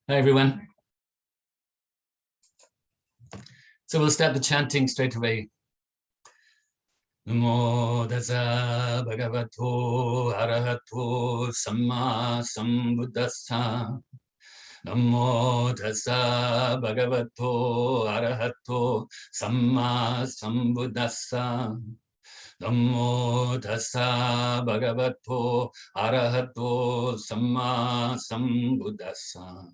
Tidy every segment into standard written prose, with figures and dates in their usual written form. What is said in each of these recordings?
Hi, everyone. So we'll start the chanting straight away. Namo Tassa Bhagavato ArahatoSammaSambuddhassa. Namo Tassa Bhagavato ArahatoSammaSambuddhassa. Namo Tassa Bhagavato ArahatoSammaSambuddhassa.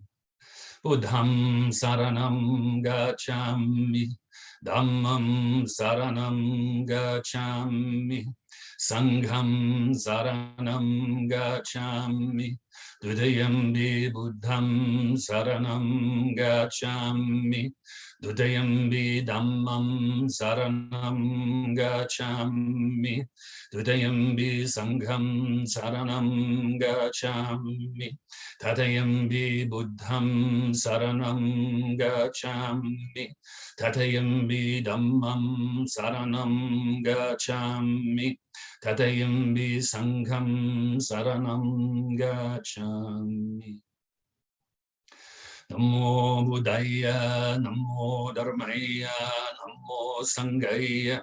Buddham saranam gacchami, Dhammam saranam gacchami, Sangham saranam gacchami, Dutiyampi Buddham saranam gacchami, Dutiyampi Dhammam saranam gacchami, Dutiyampi Sangham saranam gacchami, Tatayampi Buddham saranam gacchami, Tatayampi Dhammam saranam gacchami, Tatayampi Sangham saranam gacchami. Namo Buddhaya, Namo Dharmaya, Namo Sanghaya.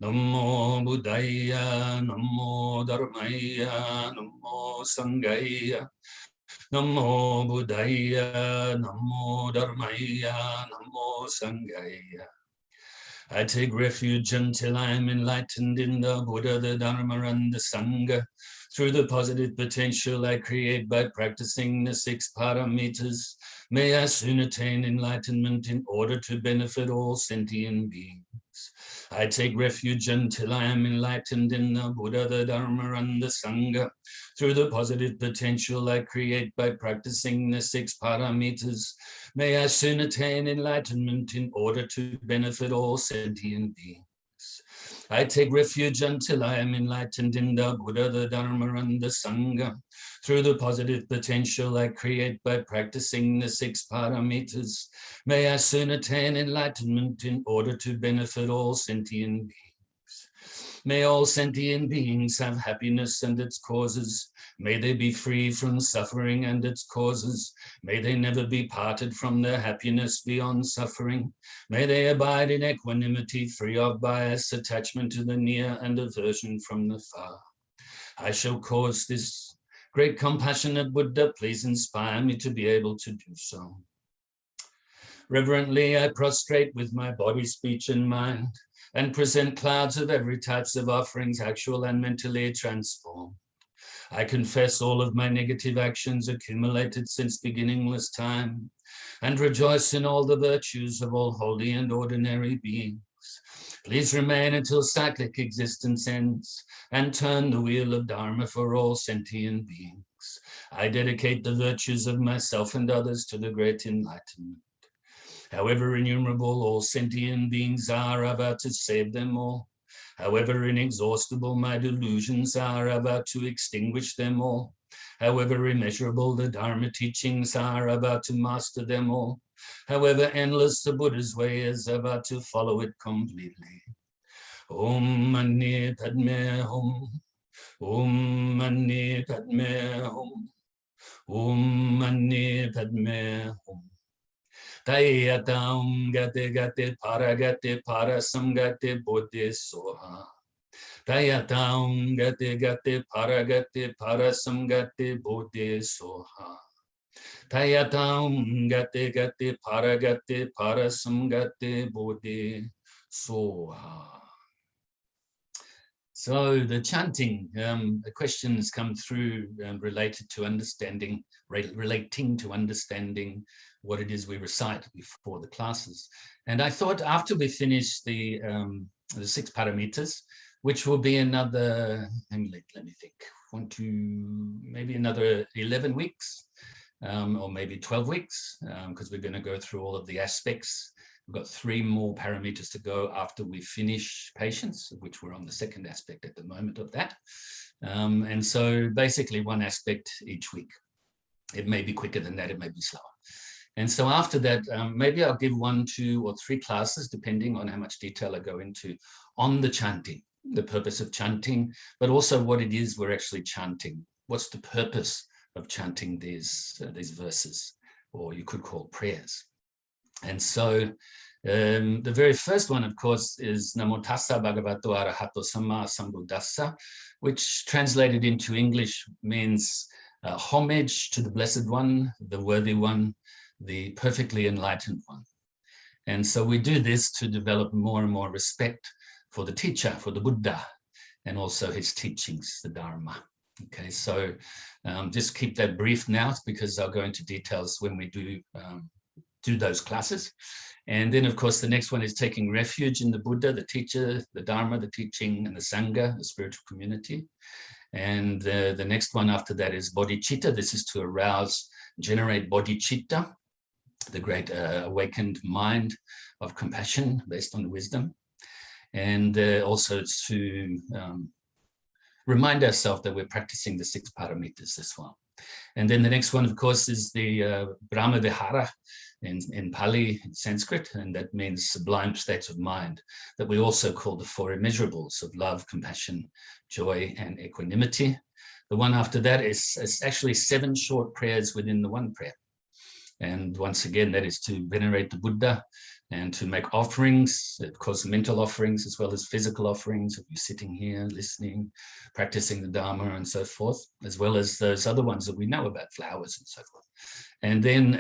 Namo Buddhaya, Namo Dharmaya, Namo Sanghaya. Namo Buddhaya, Namo Dharmaya, Namo Sanghaya. I take refuge until I am enlightened in the Buddha, the Dharma, and the Sangha. Through the positive potential I create by practicing the 6 paramitas, may I soon attain enlightenment in order to benefit all sentient beings. I take refuge until I am enlightened in the Buddha, the Dharma, and the Sangha. Through the positive potential I create by practicing the 6 paramitas, may I soon attain enlightenment in order to benefit all sentient beings. I take refuge until I am enlightened in the Buddha, the Dharma, and the Sangha. Through the positive potential I create by practicing the 6 paramitas, may I soon attain enlightenment in order to benefit all sentient beings. May all sentient beings have happiness and its causes. May they be free from suffering and its causes. May they never be parted from their happiness beyond suffering. May they abide in equanimity, free of bias, attachment to the near, and aversion from the far. I shall cause this great compassionate Buddha, please inspire me to be able to do so. Reverently, I prostrate with my body, speech, and mind, and present clouds of every types of offerings, actual and mentally transformed. I confess all of my negative actions accumulated since beginningless time, and rejoice in all the virtues of all holy and ordinary beings. Please remain until cyclic existence ends, and turn the wheel of Dharma for all sentient beings. I dedicate the virtues of myself and others to the great enlightenment. However innumerable all sentient beings are, I vow to save them all. However inexhaustible my delusions are, I vow to extinguish them all. However immeasurable the Dharma teachings are, I vow to master them all. However endless the Buddha's way is, I vow to follow it completely. Om Mani Padme Hum. Om Mani Padme Hum. Om Mani Padme Hum. Tayatam gate gate parasamgate bodhi soha. Tayatam gate gate parasamgate bodhi soha. Tayatam gate gate parasamgate bodhi soha. So the chanting, the questions come through related to understanding, relating to understanding what it is we recite before the classes. And I thought after we finish the 6 paramitas, which will be another, let me think, maybe another 11 weeks, or maybe 12 weeks, because we're going to go through all of the aspects. We've got 3 more paramitas to go after we finish patience, which we're on the 2nd aspect at the moment of that. And so basically 1 aspect each week. It may be quicker than that, it may be slower. And so after that, maybe I'll give 1, 2, or 3 classes, depending on how much detail I go into, on the chanting, the purpose of chanting, but also what it is we're actually chanting. What's the purpose of chanting these verses? or you could call prayers. And so the very first one, of course, is Namo Tassa Bhagavato ArahatoSammaSambuddhassa, which translated into English means homage to the Blessed One, the Worthy One, the perfectly enlightened one. And so we do this to develop more and more respect for the teacher, for the Buddha, and also his teachings, the Dharma. Okay, so just keep that brief now, because I'll go into details when we do those classes. And then, of course, the next one is taking refuge in the Buddha, the teacher, the Dharma, the teaching, and the Sangha, the spiritual community. And the next one after that is Bodhichitta. This is to arouse, generate Bodhichitta, the great awakened mind of compassion based on wisdom. And also to remind ourselves that we're practicing the 6 paramitas as well. And then the next one, of course, is the Brahma Vihara in Pali, in Sanskrit, and that means sublime states of mind that we also call the 4 immeasurables of love, compassion, joy, and equanimity. The one after that is actually 7 short prayers within the one prayer. And once again, that is to venerate the Buddha and to make offerings, of course, mental offerings as well as physical offerings, of you sitting here, listening, practicing the Dharma and so forth, as well as those other ones that we know about, flowers and so forth. And then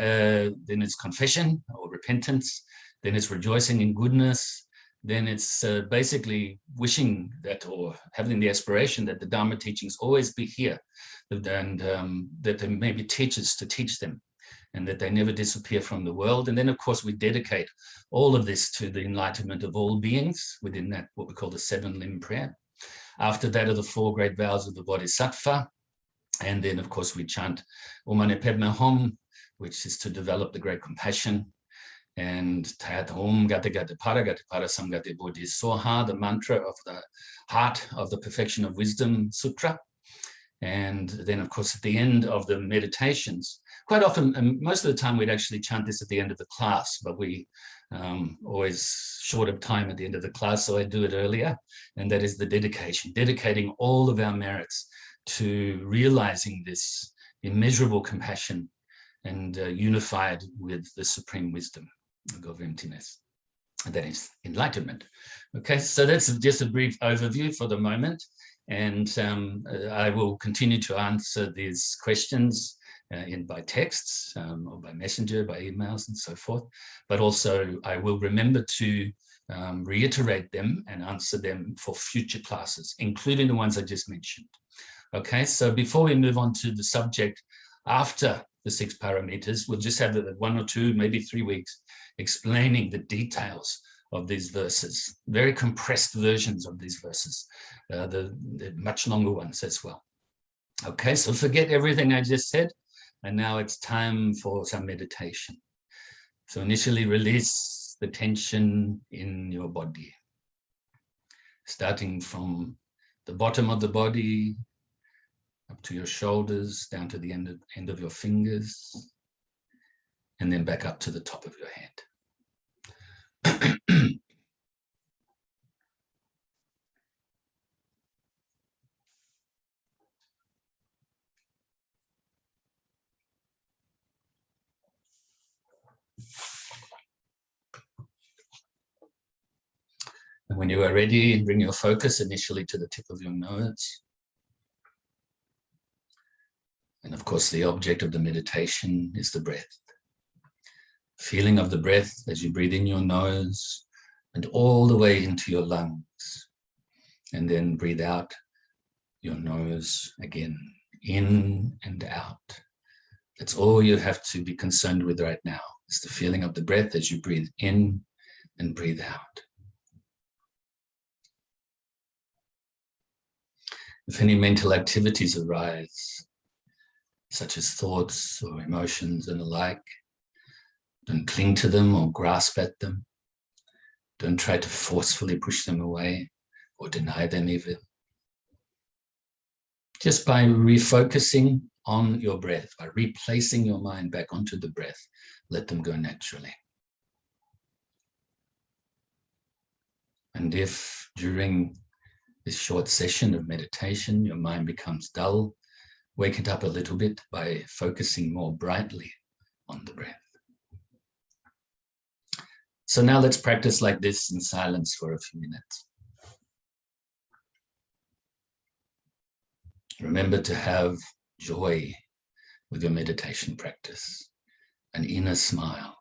it's confession or repentance, then it's rejoicing in goodness, then it's basically wishing that, or having the aspiration that the Dharma teachings always be here, and that there may be teachers to teach them, and that they never disappear from the world. And then, of course, we dedicate all of this to the enlightenment of all beings within that, what we call the 7-limb prayer. After that are the 4 great vows of the Bodhisattva. And then, of course, we chant Om Mani Padme Hum, which is to develop the great compassion. And Tat Om Gata Gata Para Gata Para Samgati Bodhi Soha, the mantra of the heart of the Perfection of Wisdom Sutra. And then, of course, at the end of the meditations, quite often, and most of the time, we'd actually chant this at the end of the class, but we always short of time at the end of the class, so I do it earlier. And that is the dedication, dedicating all of our merits to realizing this immeasurable compassion and unified with the supreme wisdom of emptiness. That is enlightenment. Okay, so that's just a brief overview for the moment. And I will continue to answer these questions by texts or by messenger, by emails and so forth. But also I will remember to reiterate them and answer them for future classes, including the ones I just mentioned. Okay, so before we move on to the subject after the 6 paramitas, we'll just have 1 or 2, maybe 3 weeks explaining the details of these verses, very compressed versions of these verses, the much longer ones as well. Okay, so forget everything I just said, and now it's time for some meditation. So initially release the tension in your body, starting from the bottom of the body, up to your shoulders, down to the end of your fingers, and then back up to the top of your head. And when you are ready, bring your focus initially to the tip of your nose. And of course, the object of the meditation is the breath. Feeling of the breath as you breathe in your nose and all the way into your lungs. And then breathe out your nose again, in and out. That's all you have to be concerned with right now. It's the feeling of the breath as you breathe in and breathe out. If any mental activities arise, such as thoughts or emotions and the like, don't cling to them or grasp at them. Don't try to forcefully push them away or deny them even. Just by refocusing on your breath, by replacing your mind back onto the breath, let them go naturally. And if during this short session of meditation, your mind becomes dull, wake it up a little bit by focusing more brightly on the breath. So now let's practice like this in silence for a few minutes. Remember to have joy with your meditation practice, an inner smile.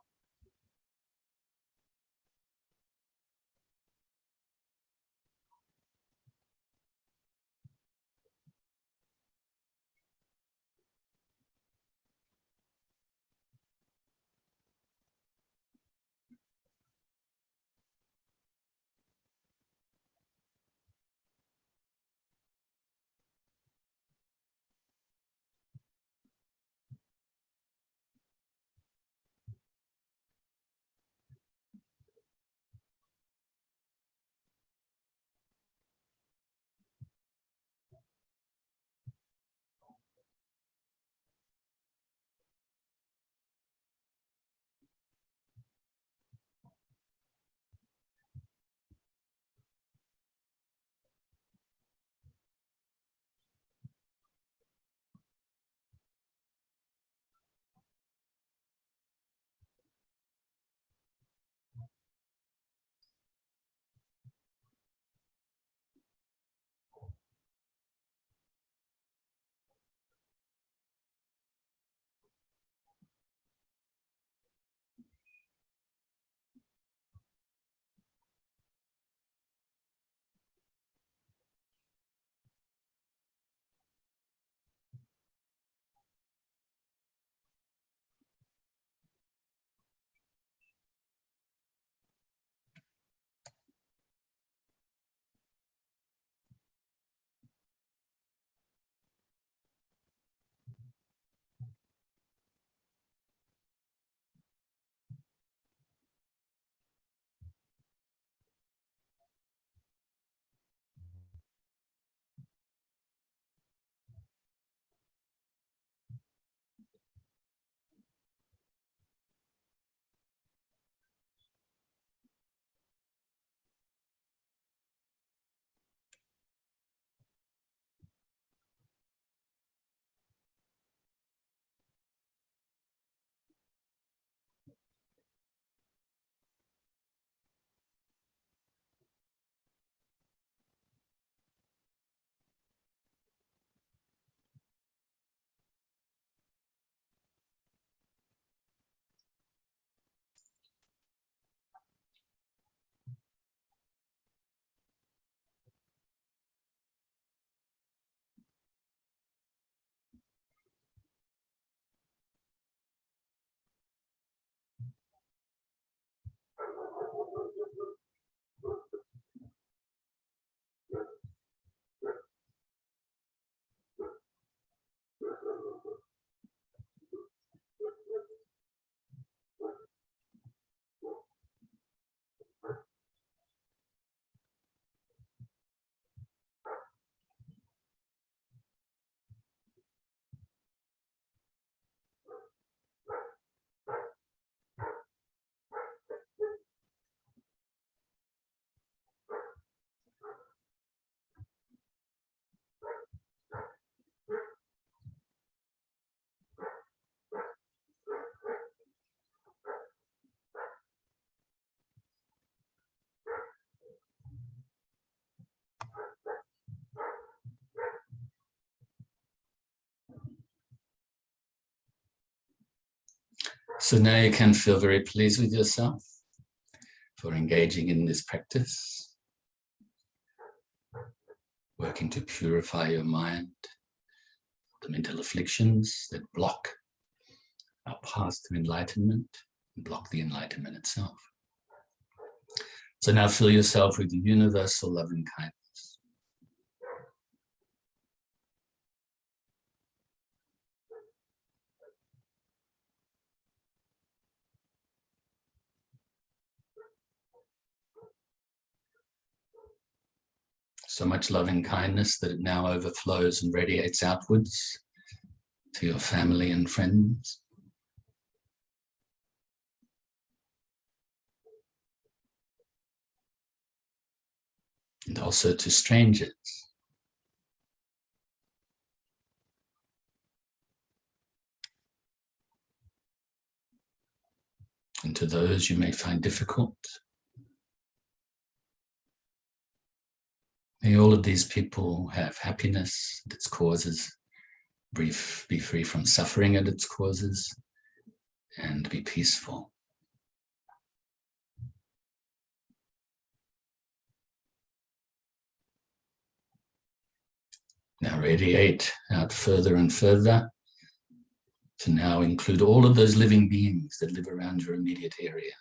So now you can feel very pleased with yourself for engaging in this practice, working to purify your mind, the mental afflictions that block our path to enlightenment, and block the enlightenment itself. So now fill yourself with the universal loving kindness. So much loving kindness that it now overflows and radiates outwards to your family and friends. And also to strangers. And to those you may find difficult, may all of these people have happiness at its causes, be free from suffering at its causes, and be peaceful. Now radiate out further and further to now include all of those living beings that live around your immediate area.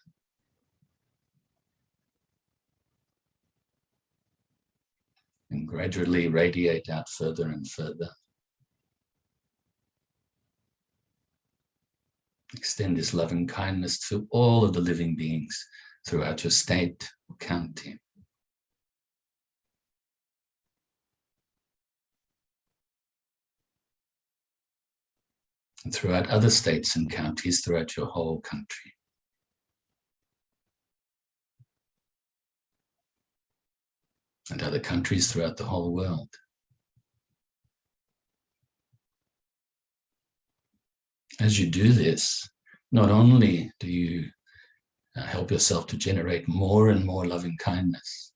And gradually radiate out further and further. Extend this love and kindness to all of the living beings throughout your state or county. And throughout other states and counties throughout your whole country. And other countries throughout the whole world. As you do this, not only do you help yourself to generate more and more loving kindness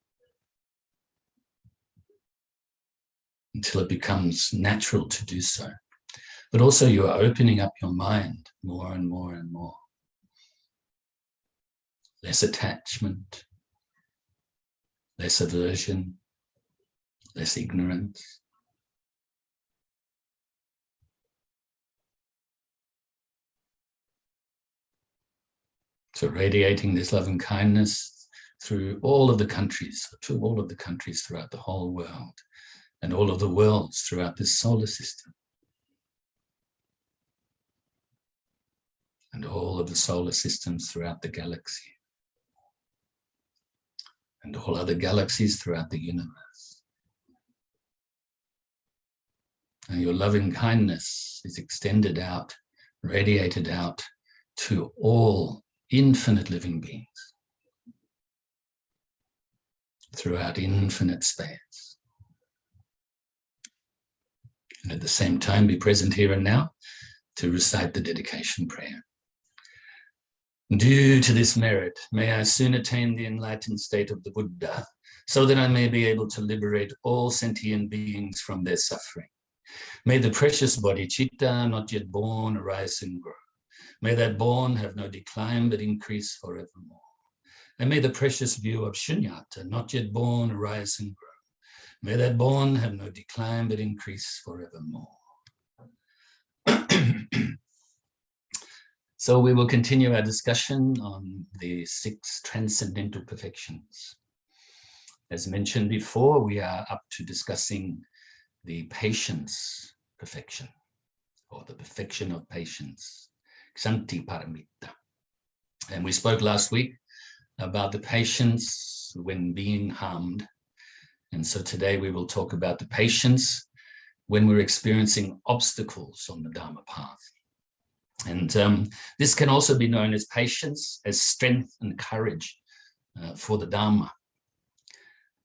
until it becomes natural to do so, but also you are opening up your mind more and more and more. Less attachment, less aversion, less ignorance. So radiating this love and kindness through all of the countries, throughout the whole world, and all of the worlds throughout this solar system. And all of the solar systems throughout the galaxy. And all other galaxies throughout the universe. And your loving kindness is extended out, radiated out to all infinite living beings throughout infinite space. And at the same time, be present here and now to recite the dedication prayer. Due to this merit, may I soon attain the enlightened state of the Buddha, so that I may be able to liberate all sentient beings from their suffering. May the precious Bodhichitta, not yet born, arise and grow. May that born have no decline, but increase forevermore. And may the precious view of Shunyata, not yet born, arise and grow. May that born have no decline, but increase forevermore. So we will continue our discussion on the 6 Transcendental Perfections. As mentioned before, we are up to discussing the patience perfection, or the perfection of patience, Kshanti Paramitta. And we spoke last week about the patience when being harmed. And so today we will talk about the patience when we're experiencing obstacles on the Dharma path. And this can also be known as patience, as strength and courage for the Dharma.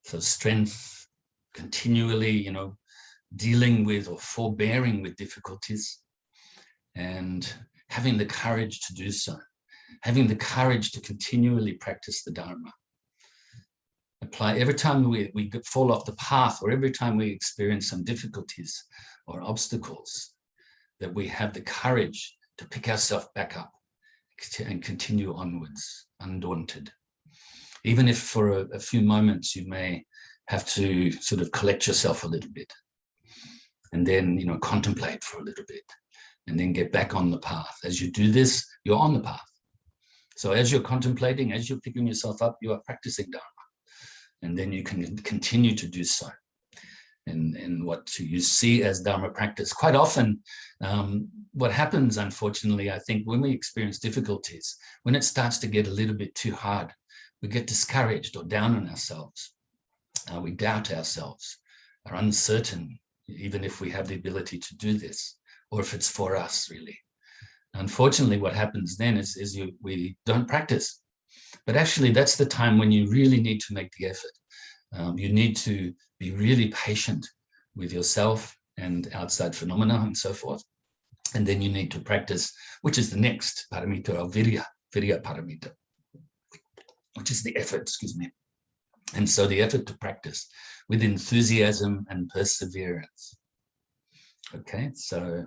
So strength, continually, dealing with or forbearing with difficulties, and having the courage to do so, having the courage to continually practice the Dharma. Apply every time we fall off the path, or every time we experience some difficulties or obstacles, that we have the courage to pick ourselves back up and continue onwards, undaunted. Even if for a few moments you may have to sort of collect yourself a little bit, and then contemplate for a little bit, and then get back on the path. As you do this, you're on the path. So as you're contemplating, as you're picking yourself up, you are practicing Dharma. And then you can continue to do so. And what you see as Dharma practice. Quite often, what happens, unfortunately, I think, when we experience difficulties, when it starts to get a little bit too hard, we get discouraged or down on ourselves. We doubt ourselves, are uncertain, even if we have the ability to do this, or if it's for us, really. Unfortunately, what happens then is we don't practice. But actually, that's the time when you really need to make the effort. You need to be really patient with yourself and outside phenomena and so forth. And then you need to practice, which is the next paramita of virya, Virya Paramita, which is the effort, excuse me. And so the effort to practice with enthusiasm and perseverance. Okay, so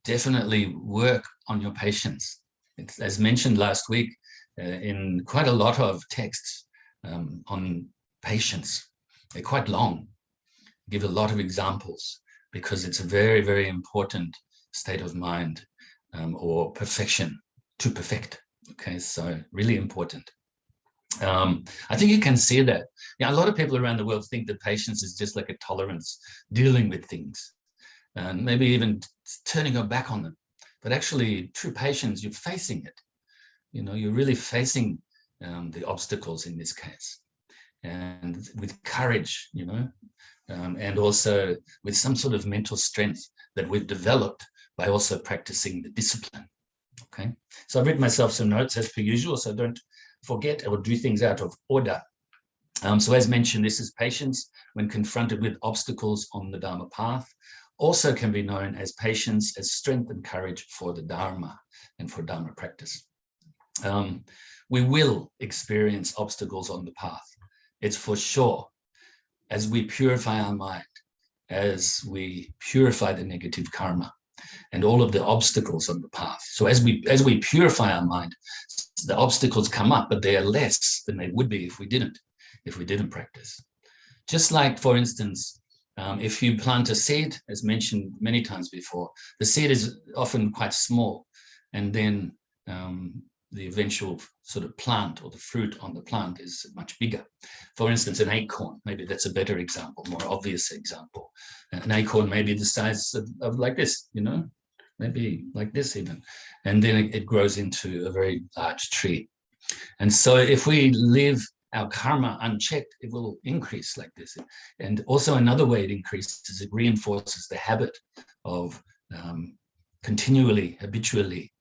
definitely work on your patience. It's, as mentioned last week, in quite a lot of texts on patience. They're quite long, give a lot of examples, because it's a very, very important state of mind, or perfection, to perfect. Okay, so really important. I think you can see that. Yeah, a lot of people around the world think that patience is just like a tolerance, dealing with things, and maybe even turning your back on them. But actually, true patience, you're facing it. You know, you're really facing the obstacles in this case, and with courage, you know, and also with some sort of mental strength that we've developed by also practicing the discipline. Okay, so I've written myself some notes as per usual, so don't forget or do things out of order. So as mentioned, this is patience when confronted with obstacles on the Dharma path. Also can be known as patience as strength and courage for the Dharma and for Dharma practice. We will experience obstacles on the path. It's for sure. As we purify our mind, as we purify the negative karma and all of the obstacles on the path. So as we purify our mind, the obstacles come up, but they are less than they would be if we didn't practice. Just like, for instance, if you plant a seed, as mentioned many times before, the seed is often quite small, and then the eventual sort of plant or the fruit on the plant is much bigger. For instance, an acorn, maybe that's a better example, more obvious example. An acorn may be the size of like this, you know, maybe like this even. And then it grows into a very large tree. And so if we leave our karma unchecked, it will increase like this. And also another way it increases, it reinforces the habit of continually, habitually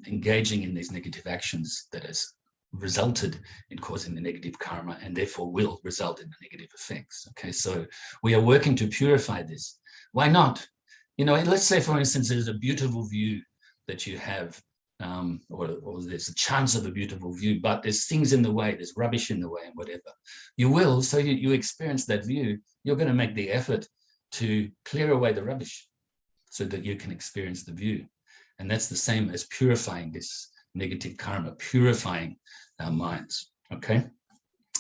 engaging in these negative actions that has resulted in causing the negative karma and therefore will result in the negative effects. Okay, so we are working to purify this. Why not? You know, let's say, for instance, there's a beautiful view that you have, or there's a chance of a beautiful view, but there's things in the way, there's rubbish in the way and whatever. You will, so you experience that view, you're going to make the effort to clear away the rubbish so that you can experience the view. And that's the same as purifying this negative karma, purifying our minds, okay?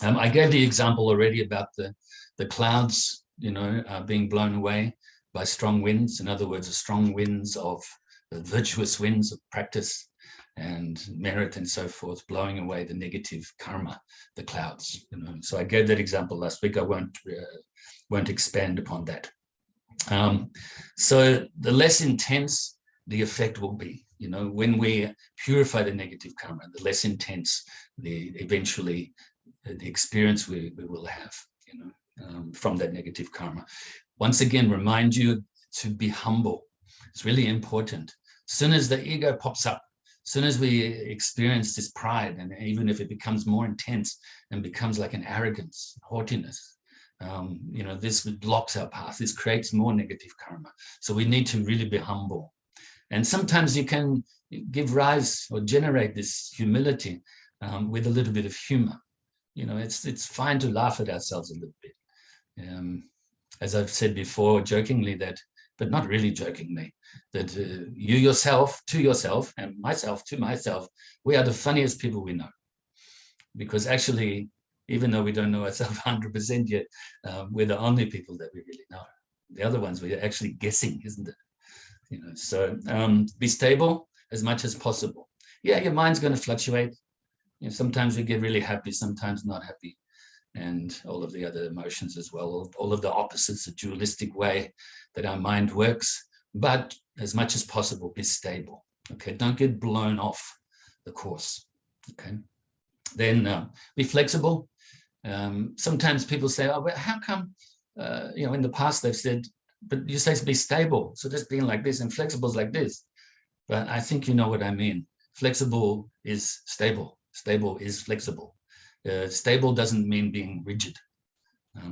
I gave the example already about the clouds, you know, being blown away by strong winds. In other words, the strong winds of the virtuous winds of practice and merit and so forth, blowing away the negative karma, the clouds, you know. So I gave that example last week. I won't expand upon that. So the less intense the effect will be, you know, when we purify the negative karma, the less intense eventually the experience we will have, you know, from that negative karma. Once again, remind you to be humble. It's really important. As soon as the ego pops up, as soon as we experience this pride, and even if it becomes more intense and becomes like an arrogance, haughtiness, you know, this blocks our path. This creates more negative karma. So we need to really be humble. And sometimes you can give rise or generate this humility with a little bit of humor. You know, it's fine to laugh at ourselves a little bit. As I've said before, jokingly that, but not really jokingly, that you yourself to yourself and myself to myself, we are the funniest people we know. Because actually, even though we don't know ourselves 100% yet, we're the only people that we really know. The other ones we're actually guessing, isn't it? You know, so be stable as much as possible. Yeah, your mind's going to fluctuate. You know, sometimes we get really happy, sometimes not happy, and all of the other emotions as well, all of the opposites, the dualistic way that our mind works. But as much as possible, be stable. Okay, don't get blown off the course. Okay, then be flexible. Sometimes people say, "Oh, well, how come?" You know, in the past they've said, but you say to be stable, so just being like this, and flexible is like this. But I think you know what I mean. Flexible is stable. Stable is flexible. Stable doesn't mean being rigid.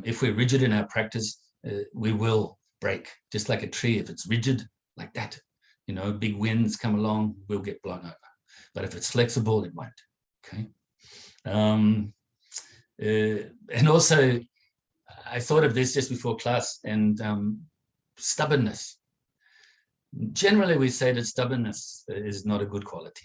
If we're rigid in our practice, we will break, just like a tree. If it's rigid like that, Big winds come along, we'll get blown over. But if it's flexible, it won't. Okay. And also, I thought of this just before class, and stubbornness. Generally, we say that stubbornness is not a good quality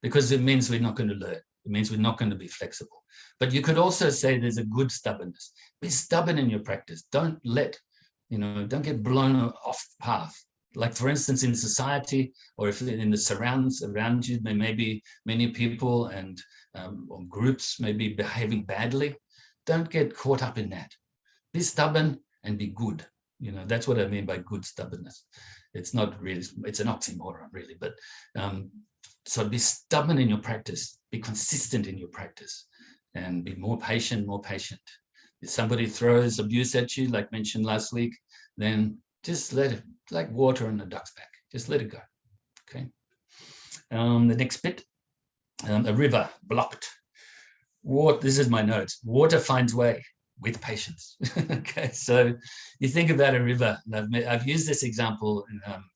because it means we're not going to learn. It means we're not going to be flexible. But you could also say there's a good stubbornness. Be stubborn in your practice. Don't don't get blown off path. Like, for instance, in society, or if in the surrounds around you, there may be many people and or groups may be behaving badly. Don't get caught up in that. Be stubborn and be good. That's what I mean by good stubbornness. It's not really, it's an oxymoron, really. But so be stubborn in your practice, be consistent in your practice, and be more patient, more patient. If somebody throws abuse at you, like mentioned last week, then just let it, like water on a duck's back. Just let it go. Okay. The next bit, a river blocked. This is my notes. Water finds way with patience. Okay, so you think about a river, and I've used this example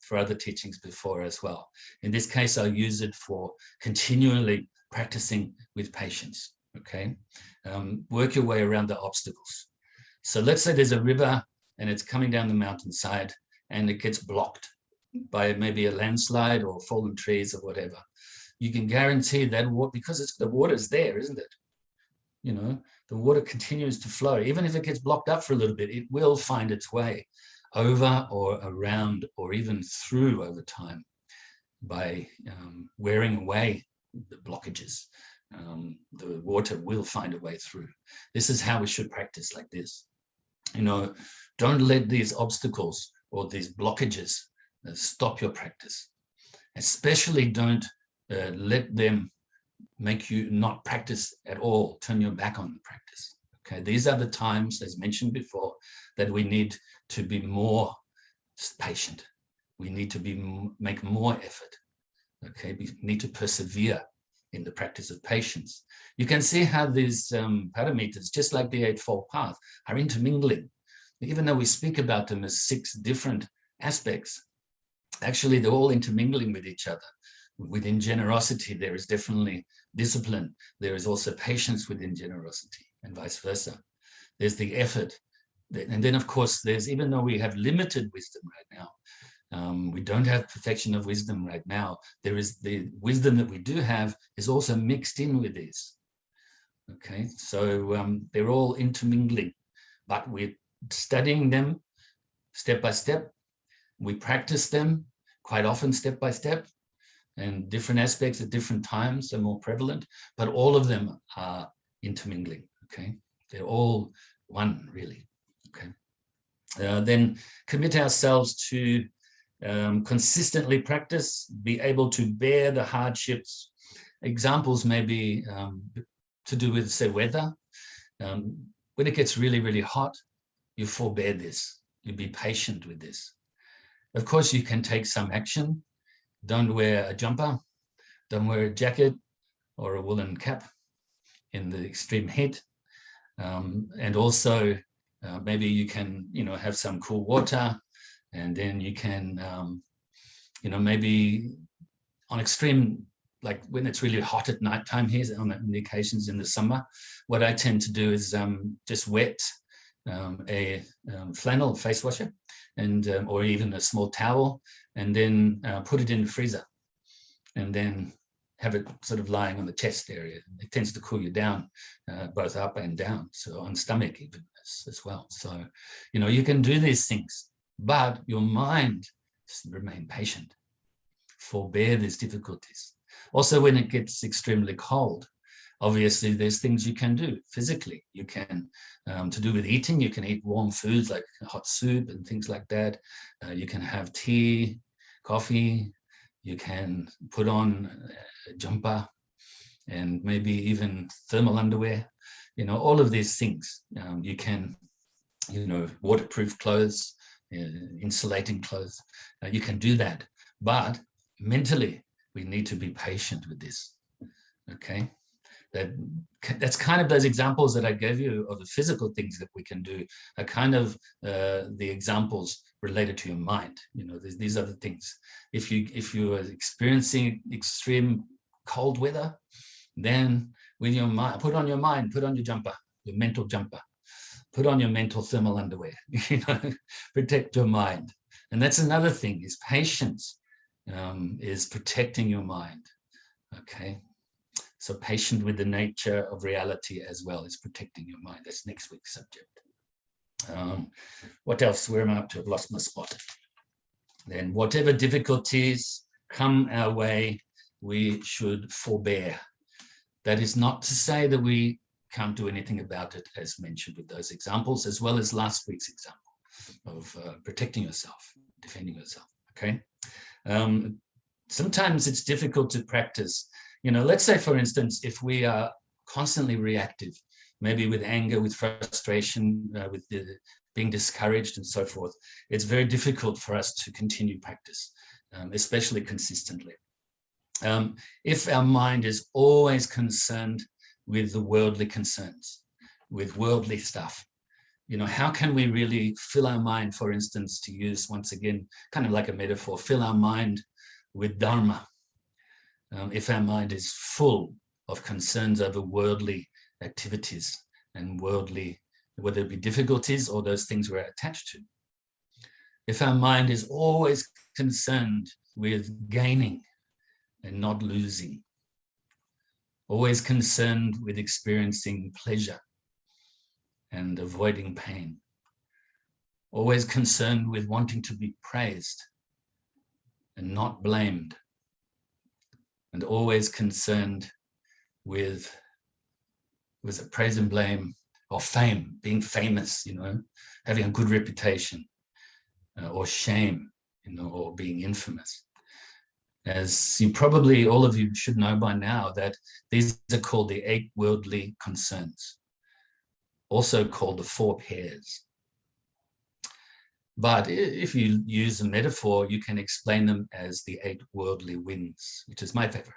for other teachings before as well. In this case, I'll use it for continually practicing with patience. Okay, work your way around the obstacles. So let's say there's a river and it's coming down the mountainside and it gets blocked by maybe a landslide or fallen trees or whatever. You can guarantee that because the water's there, isn't it? The water continues to flow. Even if it gets blocked up for a little bit, it will find its way over or around or even through over time by wearing away the blockages. The water will find a way through. This is how we should practice, like this. Don't let these obstacles or these blockages stop your practice. Especially don't let them make you not practice at all, turn your back on the practice. Okay, these are the times, as mentioned before, that we need to be more patient. We need to make more effort. Okay, we need to persevere in the practice of patience. You can see how these paramitas, just like the Eightfold Path, are intermingling. Even though we speak about them as 6 different aspects, actually they're all intermingling with each other. Within generosity, there is definitely discipline. There is also patience within generosity, and vice versa. There's the effort. And then, of course, even though we have limited wisdom right now, we don't have perfection of wisdom right now, there is the wisdom that we do have is also mixed in with this. Okay, so they're all intermingling, but we're studying them step by step. We practice them quite often step by step, and different aspects at different times are more prevalent, but all of them are intermingling. Okay, they're all one, really. Okay, then commit ourselves to consistently practice, be able to bear the hardships. Examples may be to do with, say, weather. When it gets really, really hot, you forbear this. You be patient with this. Of course, you can take some action. Don't wear a jumper. Don't wear a jacket or a woolen cap in the extreme heat. And also, maybe you can, have some cool water, and then you can, maybe on extreme, like when it's really hot at nighttime here, on the occasions in the summer, what I tend to do is just wet a flannel face washer, and or even a small towel, and then put it in the freezer, and then have it sort of lying on the chest area. It tends to cool you down, both up and down, so on stomach even as well. So, you can do these things, but your mind remain patient, forbear these difficulties. Also, when it gets extremely cold, obviously there's things you can do physically. You can, to do with eating, you can eat warm foods like hot soup and things like that. You can have tea, coffee. You can put on a jumper and maybe even thermal underwear. All of these things. You can, waterproof clothes, insulating clothes. You can do that. But mentally, we need to be patient with this. Okay? That's kind of those examples that I gave you of the physical things that we can do are kind of the examples related to your mind. These are the things. If you are experiencing extreme cold weather, then with your mind, put on your jumper, your mental jumper, put on your mental thermal underwear, protect your mind. And that's another thing, is patience is protecting your mind, okay? So patient with the nature of reality as well is protecting your mind. That's next week's subject. What else? Where am I up to? I've lost my spot. Then whatever difficulties come our way, we should forbear. That is not to say that we can't do anything about it, as mentioned with those examples, as well as last week's example of protecting yourself, defending yourself, okay? Sometimes it's difficult to practice. Let's say, for instance, if we are constantly reactive, maybe with anger, with frustration, with being discouraged and so forth, it's very difficult for us to continue practice, especially consistently. If our mind is always concerned with the worldly concerns, with worldly stuff, how can we really fill our mind, for instance, to use once again, kind of like a metaphor, fill our mind with Dharma? If our mind is full of concerns over worldly activities and worldly, whether it be difficulties or those things we're attached to. If our mind is always concerned with gaining and not losing, always concerned with experiencing pleasure and avoiding pain, always concerned with wanting to be praised and not blamed, and always concerned with praise and blame, or fame, being famous, having a good reputation, or shame, or being infamous. As all of you should know by now, that these are called the 8 worldly concerns, also called the 4 pairs. But if you use a metaphor, you can explain them as the 8 worldly winds, which is my favorite.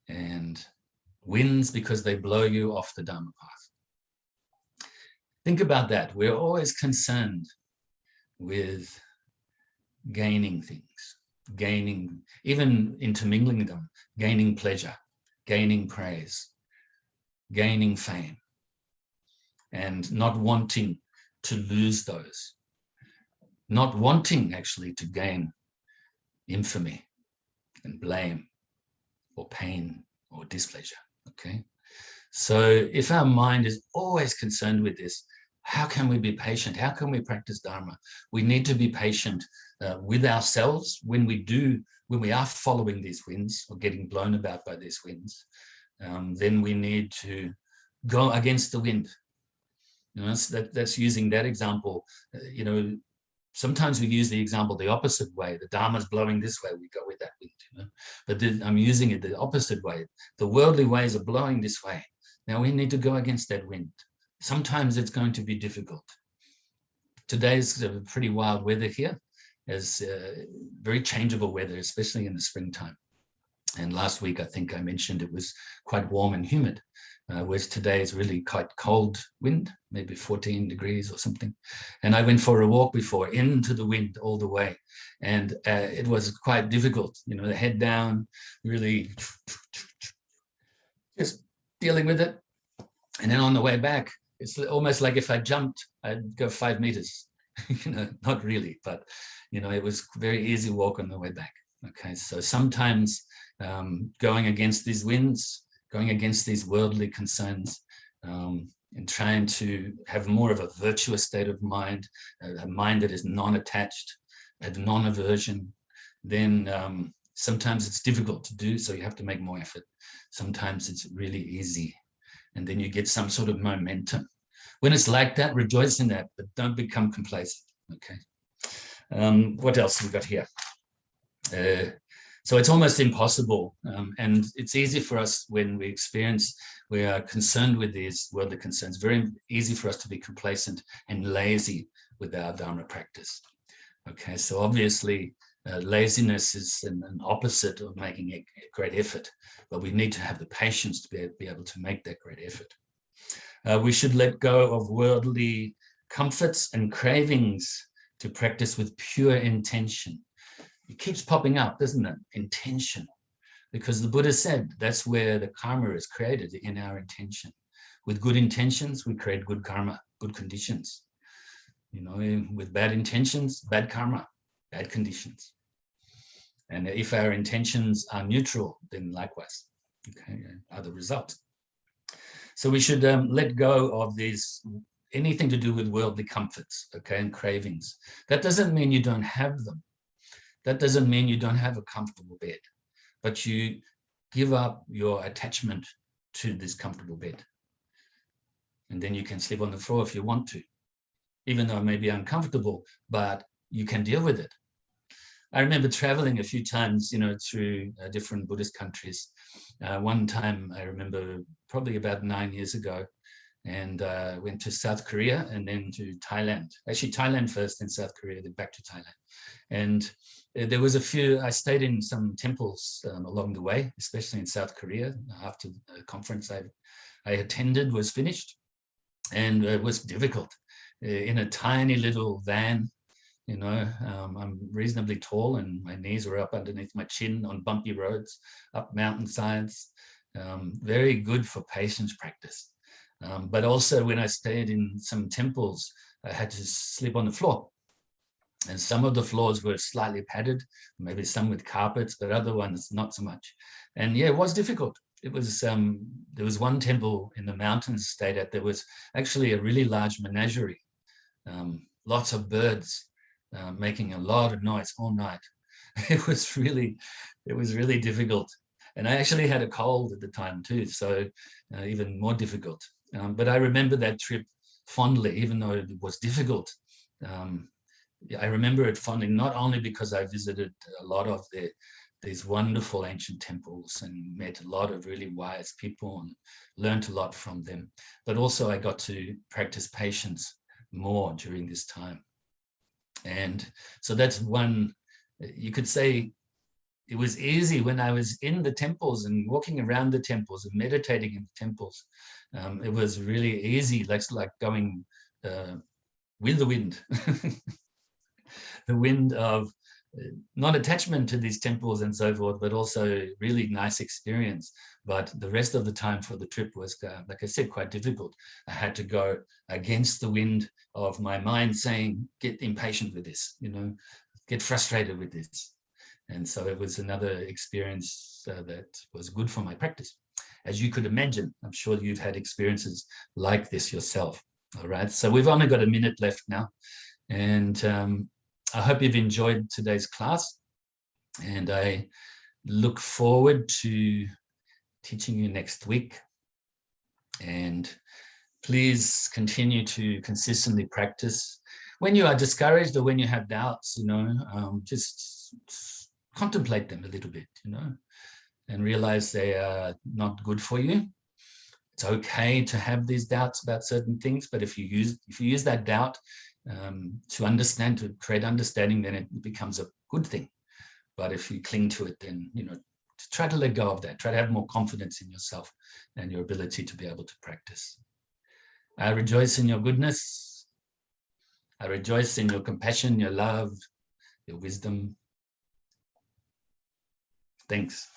And winds because they blow you off the Dharma path. Think about that. We're always concerned with gaining things, gaining, even intermingling them, gaining pleasure, gaining praise, gaining fame, and not wanting to lose those. Not wanting actually to gain infamy and blame or pain or displeasure, okay? So if our mind is always concerned with this, how can we be patient? How can we practice Dharma? We need to be patient with ourselves when we are following these winds or getting blown about by these winds. Then we need to go against the wind. So that's using that example. Sometimes we use the example the opposite way. The Dharma's blowing this way, we go with that wind. But I'm using it the opposite way. The worldly ways are blowing this way. Now we need to go against that wind. Sometimes it's going to be difficult. Today's pretty wild weather here. There's very changeable weather, especially in the springtime. And last week, I think I mentioned it was quite warm and humid, whereas today is really quite cold wind, maybe 14 degrees or something. And I went for a walk before into the wind all the way. And it was quite difficult, the head down, really just dealing with it. And then on the way back, it's almost like if I jumped, I'd go 5 meters, not really, but, it was a very easy walk on the way back. Okay, so sometimes going against these winds, going against these worldly concerns, and trying to have more of a virtuous state of mind, a mind that is non-attached, have non-aversion, then sometimes it's difficult to do, so you have to make more effort. Sometimes it's really easy, and then you get some sort of momentum. When it's like that, rejoice in that, but don't become complacent, okay? What else have we got here? So it's almost impossible, and it's easy for us when we are concerned with these worldly concerns, very easy for us to be complacent and lazy with our Dharma practice. Okay, so obviously Laziness is an opposite of making a great effort, but we need to have the patience to be able to make that great effort. We should let go of worldly comforts and cravings to practice with pure intention. It keeps popping up, doesn't it? Intention. Because the Buddha said that's where the karma is created, in our intention. With good intentions, we create good karma, good conditions. You know, with bad intentions, bad karma, bad conditions. And if our intentions are neutral, then likewise, okay, are the results. So we should let go of these, anything to do with worldly comforts, okay, and cravings. That doesn't mean you don't have them. That doesn't mean you don't have a comfortable bed, but you give up your attachment to this comfortable bed. And then you can sleep on the floor if you want to, even though it may be uncomfortable, but you can deal with it. I remember traveling a few times, you know, through different Buddhist countries. One time I remember probably about 9 years ago, and went to South Korea and then to Thailand. Actually, Thailand first, then South Korea, then back to Thailand. And there was a few, I stayed in some temples along the way, especially in South Korea, after the conference I attended was finished. And it was difficult. In a tiny little van, you know, I'm reasonably tall and my knees were up underneath my chin on bumpy roads, up mountainsides. Very good for patience practice. But also when I stayed in some temples, I had to sleep on the floor. And some of the floors were slightly padded, maybe some with carpets, but other ones not so much. And yeah, it was difficult. It was, there was one temple in the mountains I stayed at, there was actually a really large menagerie, lots of birds making a lot of noise all night. It was really difficult. And I actually had a cold at the time too, so even more difficult. But I remember that trip fondly, even though it was difficult. I remember it fondly, not only because I visited a lot of these wonderful ancient temples and met a lot of really wise people and learned a lot from them, but also I got to practice patience more during this time. And so that's one, you could say, it was easy when I was in the temples and walking around the temples and meditating in the temples. It was really easy, like going with the wind. The wind of not attachment to these temples and so forth, but also really nice experience. But the rest of the time for the trip was, like I said, quite difficult. I had to go against the wind of my mind saying, get impatient with this, you know, get frustrated with this. And so it was another experience that was good for my practice. As you could imagine, I'm sure you've had experiences like this yourself. All right, so we've only got a minute left now. And I hope you've enjoyed today's class. And I look forward to teaching you next week. And please continue to consistently practice. When you are discouraged or when you have doubts, you know, just contemplate them a little bit, you know, and realize they are not good for you. It's okay to have these doubts about certain things, but if you use that doubt to understand, to create understanding, then it becomes a good thing. But if you cling to it, then, you know, try to let go of that. Try to have more confidence in yourself and your ability to be able to practice. I rejoice in your goodness. I rejoice in your compassion, your love, your wisdom. Thanks.